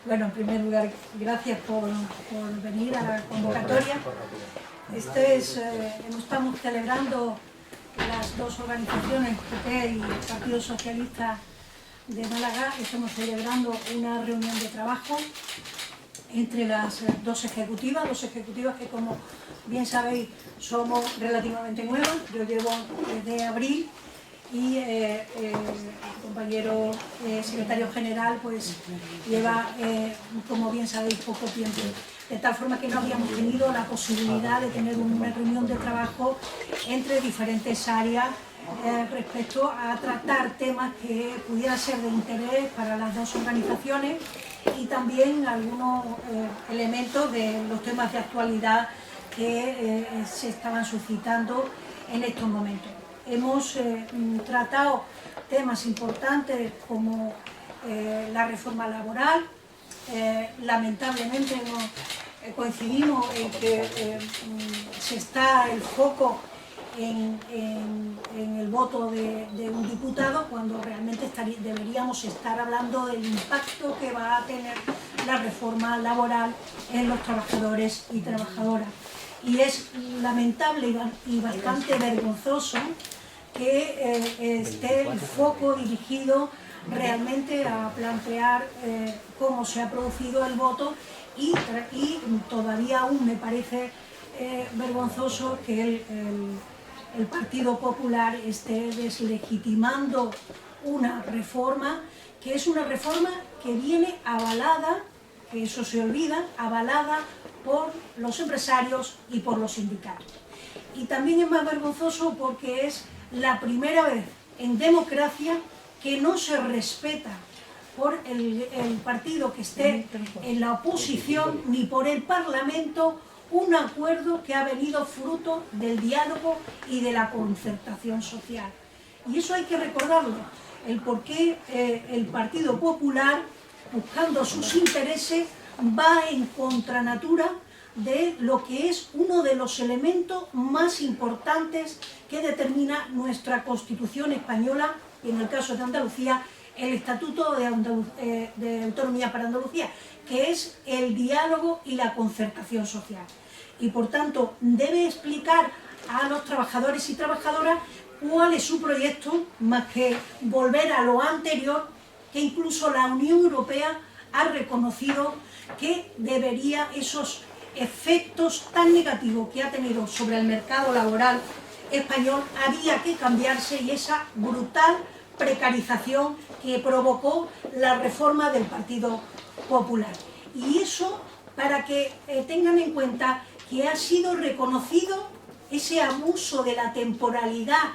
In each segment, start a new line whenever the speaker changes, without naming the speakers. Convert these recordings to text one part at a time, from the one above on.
Bueno, en primer lugar, gracias por venir a la convocatoria. Estamos celebrando las dos organizaciones, PP y el Partido Socialista de Málaga, estamos celebrando una reunión de trabajo entre las dos ejecutivas que, como bien sabéis, somos relativamente nuevas. Yo llevo desde abril y el compañero secretario general pues lleva, como bien sabéis, poco tiempo. De tal forma que no habíamos tenido la posibilidad de tener una reunión de trabajo entre diferentes áreas respecto a tratar temas que pudieran ser de interés para las dos organizaciones y también algunos elementos de los temas de actualidad que se estaban suscitando en estos momentos. Hemos tratado temas importantes como la reforma laboral. Lamentablemente coincidimos en que se está el foco en el voto de un diputado, cuando realmente deberíamos estar hablando del impacto que va a tener la reforma laboral en los trabajadores y trabajadoras. Y es lamentable y bastante vergonzoso que esté el foco dirigido realmente a plantear cómo se ha producido el voto y todavía aún me parece vergonzoso que el Partido Popular esté deslegitimando una reforma que es una reforma que viene avalada, que eso se olvida, avalada por los empresarios y por los sindicatos. Y también es más vergonzoso porque es la primera vez en democracia que no se respeta por el partido que esté en la oposición ni por el Parlamento un acuerdo que ha venido fruto del diálogo y de la concertación social. Y eso hay que recordarlo, el por qué el Partido Popular, buscando sus intereses, va en contranatura de lo que es uno de los elementos más importantes que determina nuestra Constitución española y, en el caso de Andalucía, el Estatuto de Autonomía para Andalucía, que es el diálogo y la concertación social. Y por tanto debe explicar a los trabajadores y trabajadoras cuál es su proyecto, más que volver a lo anterior, que incluso la Unión Europea ha reconocido que debería esos efectos tan negativos que ha tenido sobre el mercado laboral español había que cambiarse, y esa brutal precarización que provocó la reforma del Partido Popular. Y eso para que tengan en cuenta que ha sido reconocido ese abuso de la temporalidad,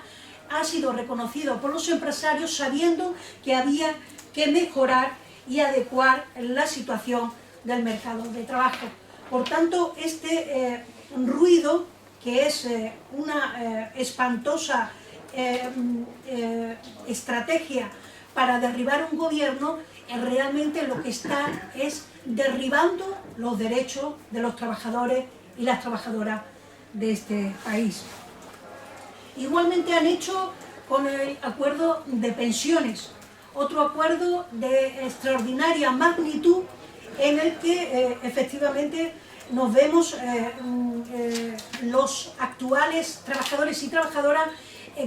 ha sido reconocido por los empresarios, sabiendo que había que mejorar y adecuar la situación del mercado de trabajo. Por tanto, este ruido, que es una espantosa estrategia para derribar un gobierno, realmente lo que está es derribando los derechos de los trabajadores y las trabajadoras de este país. Igualmente han hecho con el acuerdo de pensiones, otro acuerdo de extraordinaria magnitud en el que efectivamente nos vemos los actuales trabajadores y trabajadoras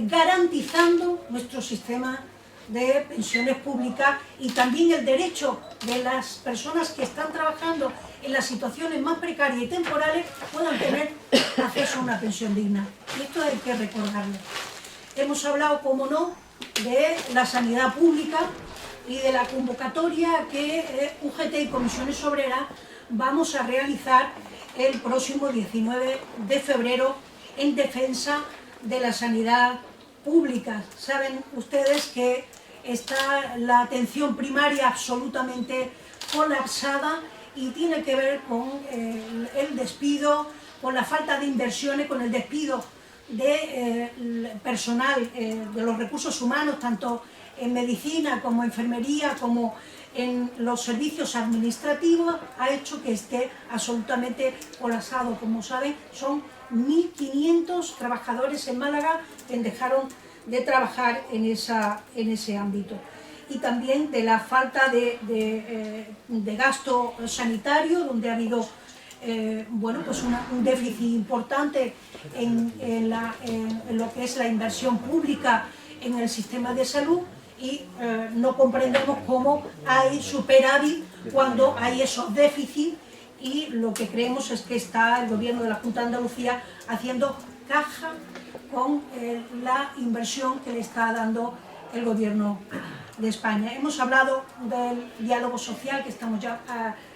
garantizando nuestro sistema de pensiones públicas y también el derecho de las personas que están trabajando en las situaciones más precarias y temporales puedan tener acceso a una pensión digna. Y esto hay que recordarlo. Hemos hablado, como no, de la sanidad pública y de la convocatoria que UGT y Comisiones Obreras vamos a realizar el próximo 19 de febrero en defensa de la sanidad pública. Saben ustedes que está la atención primaria absolutamente colapsada y tiene que ver con el despido, con la falta de inversiones, con el despido de personal, de los recursos humanos, tanto en medicina como enfermería, como en los servicios administrativos, ha hecho que esté absolutamente colapsado. Como saben, son 1.500 trabajadores en Málaga que dejaron de trabajar en ese ámbito. y también de la falta de gasto sanitario, donde ha habido bueno, pues un déficit importante en lo que es la inversión pública en el sistema de salud, y no comprendemos cómo hay superávit cuando hay esos déficits, y lo que creemos es que está el gobierno de la Junta de Andalucía haciendo caja con la inversión que le está dando el gobierno de España. Hemos hablado del diálogo social que estamos ya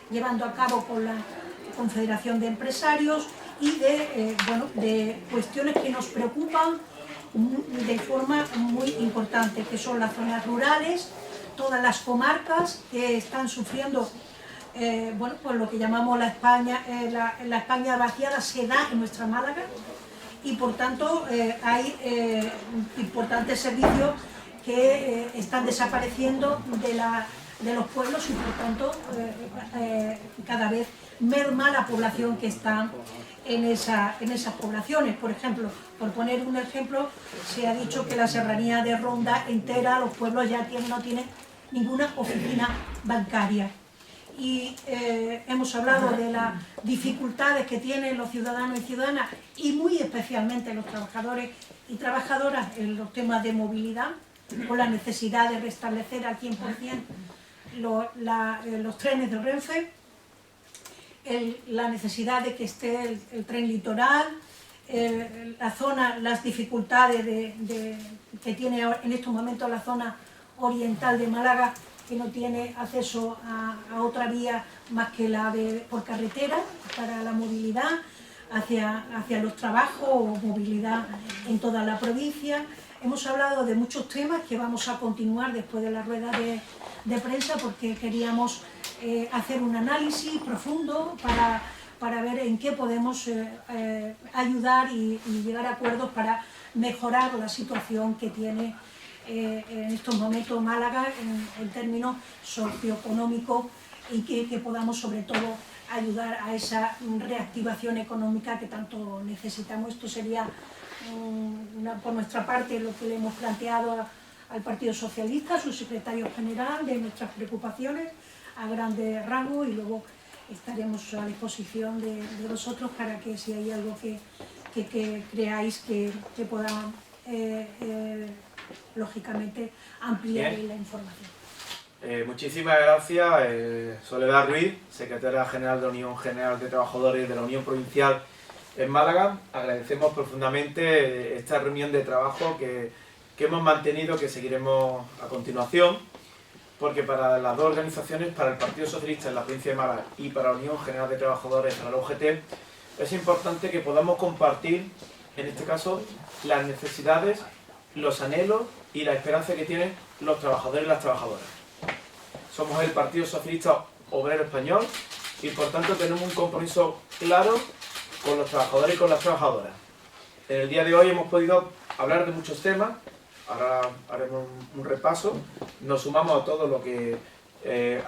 llevando a cabo con la Confederación de Empresarios, y de cuestiones que nos preocupan de forma muy importante, que son las zonas rurales, todas las comarcas que están sufriendo bueno, pues lo que llamamos la España vaciada se da en nuestra Málaga, y por tanto hay importantes servicios que están desapareciendo de los pueblos, y por tanto cada vez merma la población que está en esas poblaciones. Por ejemplo, por poner un ejemplo, se ha dicho que la serranía de Ronda entera, los pueblos ya no tienen ninguna oficina bancaria. Y hemos hablado de las dificultades que tienen los ciudadanos y ciudadanas, y muy especialmente los trabajadores y trabajadoras, en los temas de movilidad, con la necesidad de restablecer al 100% los trenes de Renfe, la necesidad de que esté el tren litoral, las dificultades que tiene en estos momentos la zona oriental de Málaga, que no tiene acceso a otra vía más que la por carretera para la movilidad hacia los trabajos, o movilidad en toda la provincia. Hemos hablado de muchos temas que vamos a continuar después de la rueda de prensa, porque queríamos hacer un análisis profundo para ver en qué podemos ayudar y llegar a acuerdos para mejorar la situación que tiene en estos momentos Málaga en términos socioeconómicos, y que podamos sobre todo ayudar a esa reactivación económica que tanto necesitamos. Esto sería por nuestra parte lo que le hemos planteado al Partido Socialista, a su secretario general, de nuestras preocupaciones a grandes rasgos, y luego estaremos a disposición de vosotros para que, si hay algo que creáis que pueda lógicamente ampliar la información.
Muchísimas gracias, Soledad Ruiz, secretaria general de la Unión General de Trabajadores de la Unión Provincial en Málaga. Agradecemos profundamente esta reunión de trabajo que hemos mantenido, que seguiremos a continuación, porque para las dos organizaciones, para el Partido Socialista en la provincia de Málaga y para la Unión General de Trabajadores, para la UGT, es importante que podamos compartir, en este caso, las necesidades, los anhelos y la esperanza que tienen los trabajadores y las trabajadoras. Somos el Partido Socialista Obrero Español y por tanto tenemos un compromiso claro con los trabajadores y con las trabajadoras. En el día de hoy hemos podido hablar de muchos temas, ahora haremos un repaso, nos sumamos a todo lo que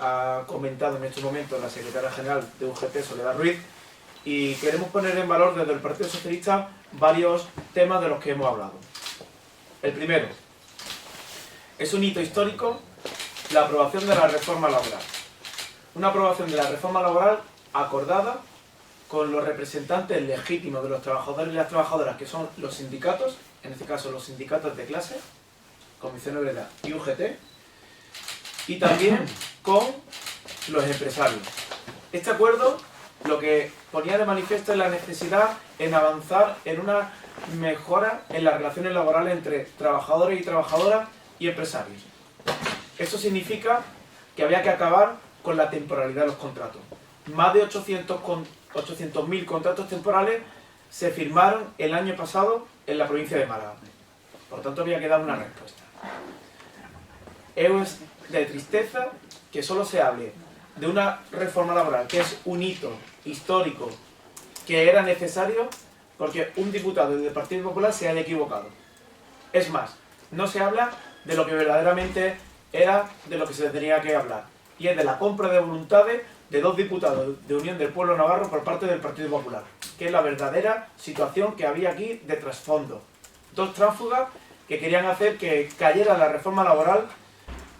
ha comentado en este momento la secretaria general de UGT, Soledad Ruiz, y queremos poner en valor desde el Partido Socialista varios temas de los que hemos hablado. El primero, es un hito histórico la aprobación de la reforma laboral. Una aprobación de la reforma laboral acordada con los representantes legítimos de los trabajadores y las trabajadoras, que son los sindicatos, en este caso los sindicatos de clase, Comisión Obrera y UGT, y también con los empresarios. Este acuerdo lo que ponía de manifiesto es la necesidad en avanzar en una mejora en las relaciones laborales entre trabajadores y trabajadoras y empresarios. Eso significa que había que acabar con la temporalidad de los contratos. Más de 800.000 contratos temporales se firmaron el año pasado en la provincia de Málaga. Por tanto, había que dar una respuesta. Es de tristeza que solo se hable de una reforma laboral, que es un hito histórico, que era necesario, porque un diputado del Partido Popular se haya equivocado. Es más, no se habla de lo que verdaderamente era de lo que se tenía que hablar, y es de la compra de voluntades de dos diputados de Unión del Pueblo Navarro por parte del Partido Popular, que es la verdadera situación que había aquí de trasfondo. Dos tránsfugas que querían hacer que cayera la reforma laboral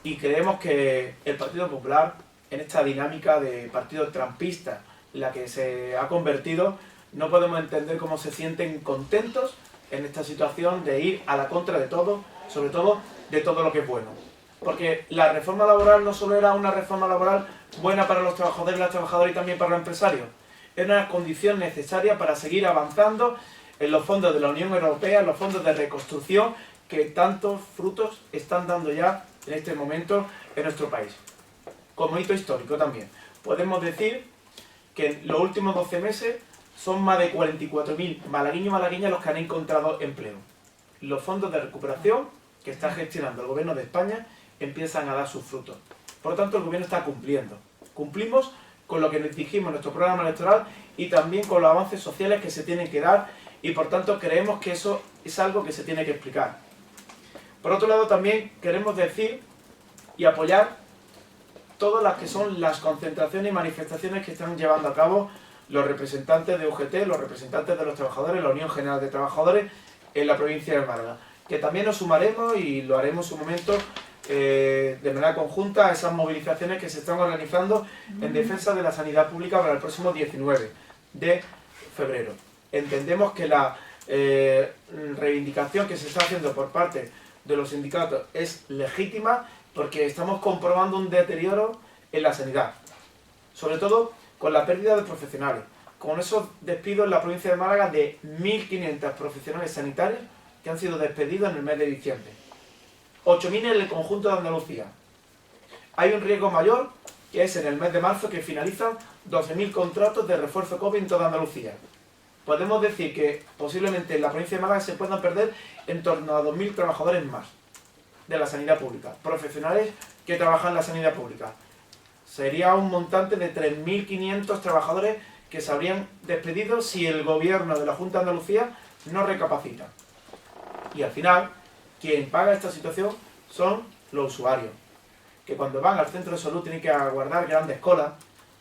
Y creemos que el Partido Popular, en esta dinámica de partido trampista en la que se ha convertido, no podemos entender cómo se sienten contentos en esta situación de ir a la contra de todo, sobre todo de todo lo que es bueno. Porque la reforma laboral no solo era una reforma laboral buena para los trabajadores y las trabajadoras y también para los empresarios, era una condición necesaria para seguir avanzando en los fondos de la Unión Europea, en los fondos de reconstrucción que tantos frutos están dando ya en este momento en nuestro país. Como hito histórico también. Podemos decir que en los últimos 12 meses son más de 44.000 malagueños y malagueñas los que han encontrado empleo. Los fondos de recuperación que está gestionando el Gobierno de España empiezan a dar sus frutos. Por lo tanto, el Gobierno está cumpliendo. Cumplimos con lo que nos dijimos en nuestro programa electoral y también con los avances sociales que se tienen que dar y por tanto creemos que eso es algo que se tiene que explicar. Por otro lado, también queremos decir y apoyar todas las que son las concentraciones y manifestaciones que están llevando a cabo los representantes de UGT, los representantes de los trabajadores, la Unión General de Trabajadores en la provincia de Málaga, que también nos sumaremos y lo haremos en su momento de manera conjunta a esas movilizaciones que se están organizando en defensa de la sanidad pública para el próximo 19 de febrero. Entendemos que la reivindicación que se está haciendo por parte de los sindicatos es legítima porque estamos comprobando un deterioro en la sanidad, sobre todo con la pérdida de profesionales, con esos despidos en la provincia de Málaga de 1.500 profesionales sanitarios que han sido despedidos en el mes de diciembre. 8.000 en el conjunto de Andalucía. Hay un riesgo mayor, que es en el mes de marzo, que finalizan 12.000 contratos de refuerzo COVID en toda Andalucía. Podemos decir que posiblemente en la provincia de Málaga se puedan perder en torno a 2.000 trabajadores más de la sanidad pública, profesionales que trabajan en la sanidad pública. Sería un montante de 3.500 trabajadores que se habrían despedido si el gobierno de la Junta de Andalucía no recapacita. Y al final, quien paga esta situación son los usuarios, que cuando van al centro de salud tienen que aguardar grandes colas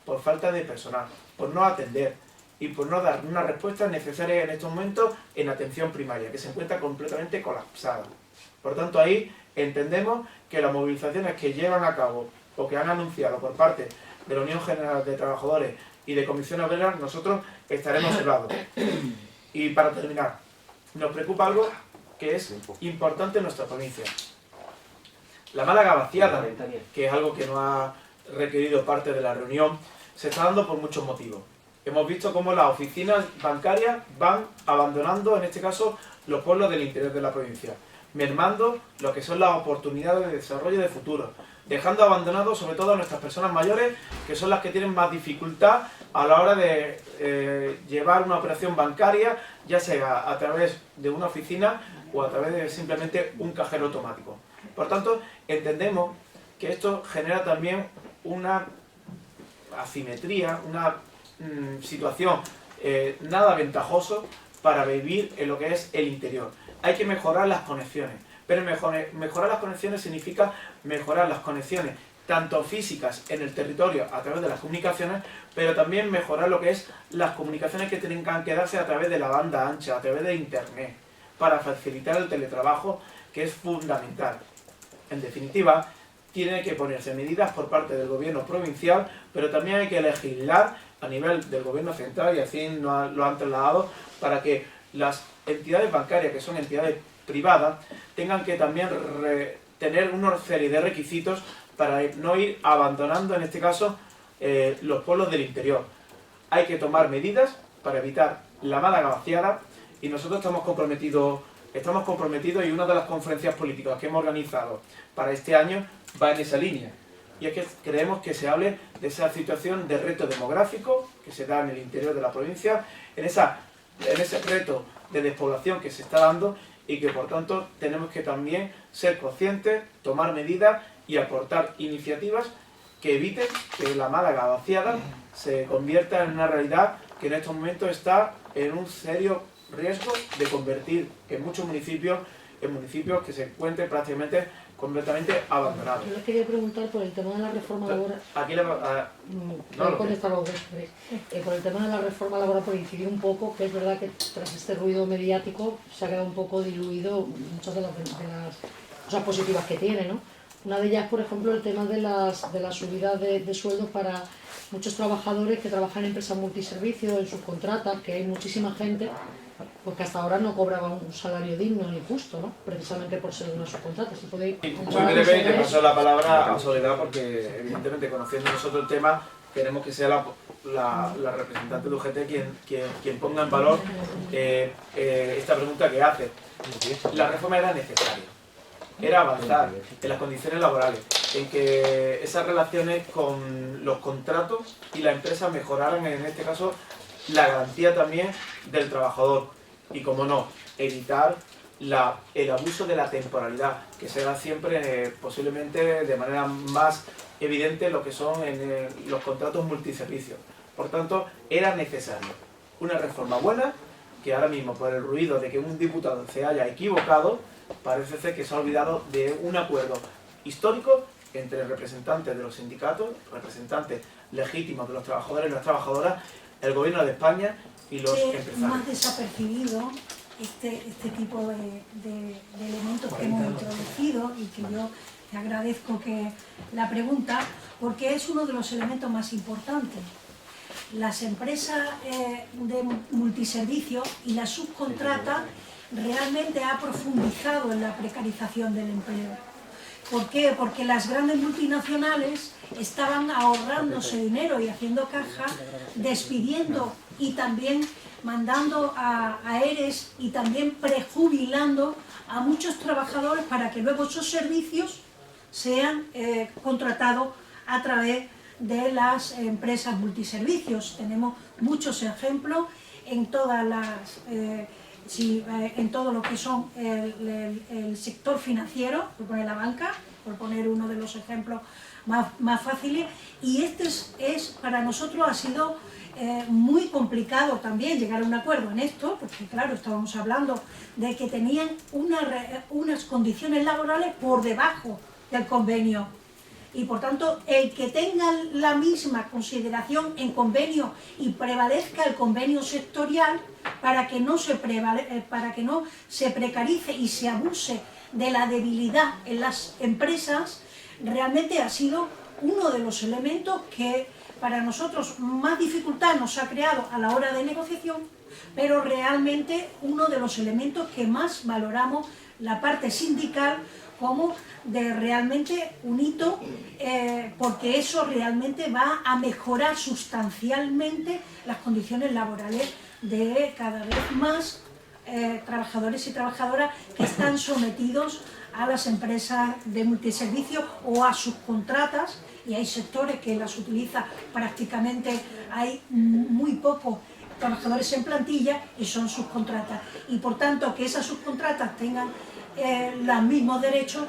por falta de personal, por no atender y por no dar una respuesta necesaria en estos momentos en atención primaria, que se encuentra completamente colapsada. Por tanto, ahí entendemos que las movilizaciones que llevan a cabo o que han anunciado por parte de la Unión General de Trabajadores y de Comisión Obrera, nosotros estaremos observados. Y para terminar, nos preocupa algo que es importante en nuestra provincia. La Málaga vaciada, que es algo que nos ha requerido parte de la reunión, se está dando por muchos motivos. Hemos visto cómo las oficinas bancarias van abandonando, en este caso, los pueblos del interior de la provincia, mermando lo que son las oportunidades de desarrollo de futuro, dejando abandonados sobre todo a nuestras personas mayores, que son las que tienen más dificultad a la hora de llevar una operación bancaria, ya sea a través de una oficina o a través de simplemente un cajero automático. Por tanto, entendemos que esto genera también una asimetría, una situación nada ventajosa para vivir en lo que es el interior. Hay que mejorar las conexiones, pero mejorar las conexiones significa mejorar las conexiones tanto físicas en el territorio a través de las comunicaciones, pero también mejorar lo que es las comunicaciones que tengan que darse a través de la banda ancha, a través de internet, para facilitar el teletrabajo, que es fundamental. En definitiva, tiene que ponerse medidas por parte del gobierno provincial, pero también hay que legislar a nivel del gobierno central, y así lo han trasladado, para que las entidades bancarias, que son entidades privadas, tengan que también tener una serie de requisitos para no ir abandonando, en este caso, los pueblos del interior. Hay que tomar medidas para evitar la Málaga vaciada, y nosotros estamos comprometidos y una de las conferencias políticas que hemos organizado para este año va en esa línea. Y es que creemos que se hable de esa situación de reto demográfico que se da en el interior de la provincia, en ese reto de despoblación que se está dando, y que por tanto tenemos que también ser conscientes, tomar medidas y aportar iniciativas que eviten que la Málaga vaciada se convierta en una realidad que en estos momentos está en un serio riesgo de convertir en muchos municipios en municipios que se encuentren prácticamente completamente abandonados.
Yo les quería preguntar por el tema de la reforma laboral.
Aquí
por el tema de la reforma laboral, por incidir un poco, que es verdad que tras este ruido mediático se ha quedado un poco diluido muchas de las cosas positivas que tiene, ¿no? Una de ellas, por ejemplo, el tema de la subida de sueldos para muchos trabajadores que trabajan en empresas multiservicios, en subcontratas, que hay muchísima gente pues que hasta ahora no cobraba un salario digno ni justo, ¿no? Precisamente por ser una subcontrata. Si podéis
muy breve, le paso la palabra a Soledad porque evidentemente conociendo nosotros el tema queremos que sea la representante de UGT quien ponga en valor esta pregunta que hace. La reforma era necesaria, era avanzar en las condiciones laborales, en que esas relaciones con los contratos y la empresa mejoraran, en este caso, la garantía también del trabajador y, como no, evitar el abuso de la temporalidad, que será siempre posiblemente de manera más evidente lo que son los contratos multiservicios. Por tanto, era necesario una reforma buena, que ahora mismo, por el ruido de que un diputado se haya equivocado, parece ser que se ha olvidado de un acuerdo histórico entre representantes de los sindicatos, representantes legítimos de los trabajadores y las trabajadoras, el Gobierno de España y los empresarios.
Más desapercibido este tipo de elementos que hemos introducido, y que yo te agradezco que la pregunta, porque es uno de los elementos más importantes. Las empresas de multiservicio y la subcontrata realmente ha profundizado en la precarización del empleo. ¿Por qué? Porque las grandes multinacionales estaban ahorrándose dinero y haciendo caja, despidiendo y también mandando a ERES y también prejubilando a muchos trabajadores para que luego esos servicios sean contratados a través de las empresas multiservicios. Tenemos muchos ejemplos en todas las... en todo lo que son el sector financiero, por poner la banca, por poner uno de los ejemplos más fáciles, y para nosotros ha sido muy complicado también llegar a un acuerdo en esto, porque claro, estábamos hablando de que tenían unas condiciones laborales por debajo del convenio, y por tanto el que tenga la misma consideración en convenio y prevalezca el convenio sectorial para que no se precarice y se abuse de la debilidad en las empresas, realmente ha sido uno de los elementos que para nosotros más dificultad nos ha creado a la hora de negociación, pero realmente uno de los elementos que más valoramos la parte sindical como de realmente un hito, porque eso realmente va a mejorar sustancialmente las condiciones laborales de cada vez más trabajadores y trabajadoras que están sometidos a las empresas de multiservicio o a subcontratas, y hay sectores que las utilizan prácticamente, hay muy pocos trabajadores en plantilla y son subcontratas, y por tanto que esas subcontratas tengan los mismos derechos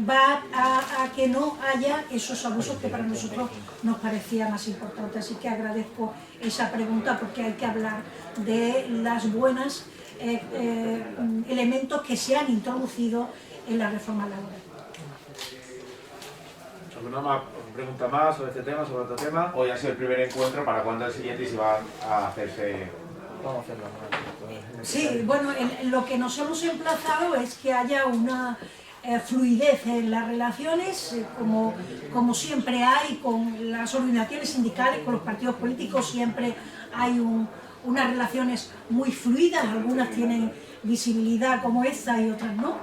va a que no haya esos abusos que para nosotros nos parecía más importante. Así que agradezco esa pregunta, porque hay que hablar de las buenas elementos que se han introducido en la reforma laboral.
¿Alguna pregunta más sobre este tema, sobre otro tema?
Hoy ha sido el primer encuentro, ¿para cuándo el siguiente y si va a hacerse...?
Vamos a hacerlo.
Sí, bueno, lo que nos hemos emplazado es que haya una fluidez en las relaciones, como siempre hay con las organizaciones sindicales, con los partidos políticos, siempre hay unas relaciones muy fluidas, algunas tienen visibilidad como esta y otras no,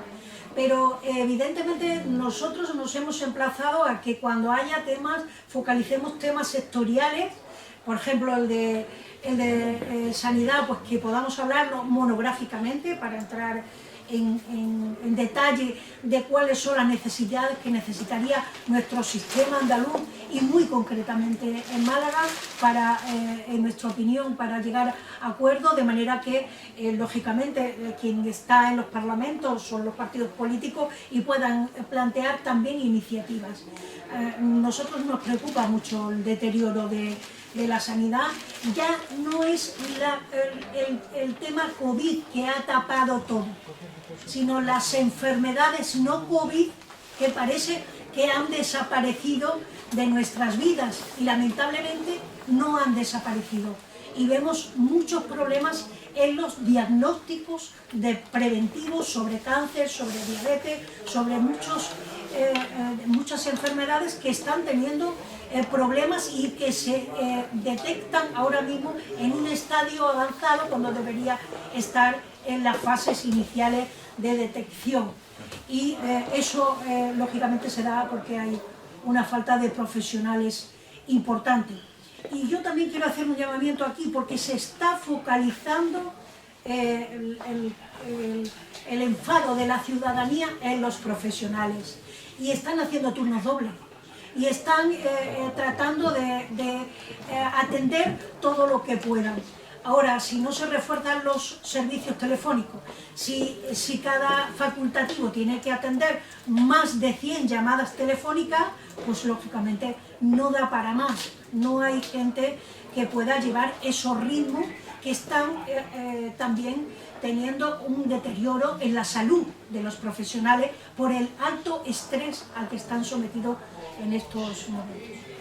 pero evidentemente nosotros nos hemos emplazado a que cuando haya temas, focalicemos temas sectoriales, por ejemplo el de sanidad, pues que podamos hablarlo monográficamente para entrar en detalle de cuáles son las necesidades que necesitaría nuestro sistema andaluz y muy concretamente en Málaga, en nuestra opinión, para llegar a acuerdos, de manera que lógicamente quien está en los parlamentos son los partidos políticos y puedan plantear también iniciativas. Nosotros nos preocupa mucho el deterioro de la sanidad. Ya no es el tema COVID que ha tapado todo, sino las enfermedades no COVID que parece que han desaparecido de nuestras vidas y lamentablemente no han desaparecido. Y vemos muchos problemas en los diagnósticos preventivos sobre cáncer, sobre diabetes, sobre muchos muchas enfermedades que están teniendo problemas y que se detectan ahora mismo en un estadio avanzado cuando debería estar en las fases iniciales de detección. Y eso lógicamente se da porque hay una falta de profesionales importante. Y yo también quiero hacer un llamamiento aquí porque se está focalizando el enfado de la ciudadanía en los profesionales y están haciendo turnos dobles y están tratando de atender todo lo que puedan. Ahora, si no se refuerzan los servicios telefónicos, si cada facultativo tiene que atender más de 100 llamadas telefónicas, pues lógicamente no da para más. No hay gente que pueda llevar esos ritmos que están también teniendo un deterioro en la salud de los profesionales por el alto estrés al que están sometidos en estos momentos.